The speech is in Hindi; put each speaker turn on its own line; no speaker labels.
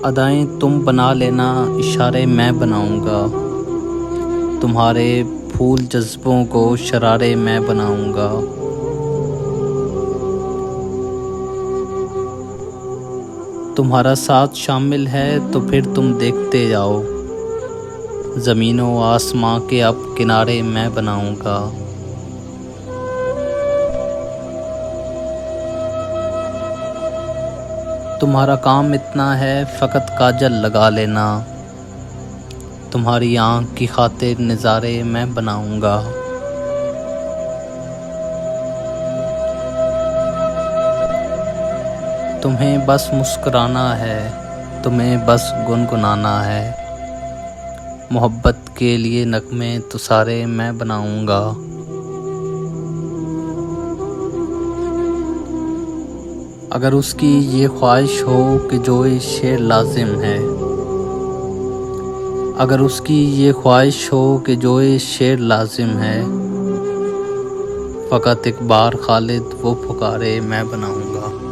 अदाएं तुम बना लेना, इशारे मैं बनाऊंगा। तुम्हारे फूल जज्बों को शरारे मैं बनाऊंगा। तुम्हारा साथ शामिल है तो फिर तुम देखते जाओ। ज़मीनों आसमां के अब किनारे मैं बनाऊंगा। तुम्हारा काम इतना है फ़कत काजल लगा लेना। तुम्हारी आँख की खातिर नज़ारे मैं बनाऊंगा। तुम्हें बस मुस्कुराना है, तुम्हें बस गुनगुनाना है। मोहब्बत के लिए नगमे तो सारे मैं बनाऊंगा। अगर उसकी ये ख्वाहिश हो कि जो ये शेर लाजिम है, अगर उसकी ये ख्वाहिश हो कि जो ये शेर लाजिम है, फ़कत एक बार खालिद वो पुकारे मैं बनाऊंगा।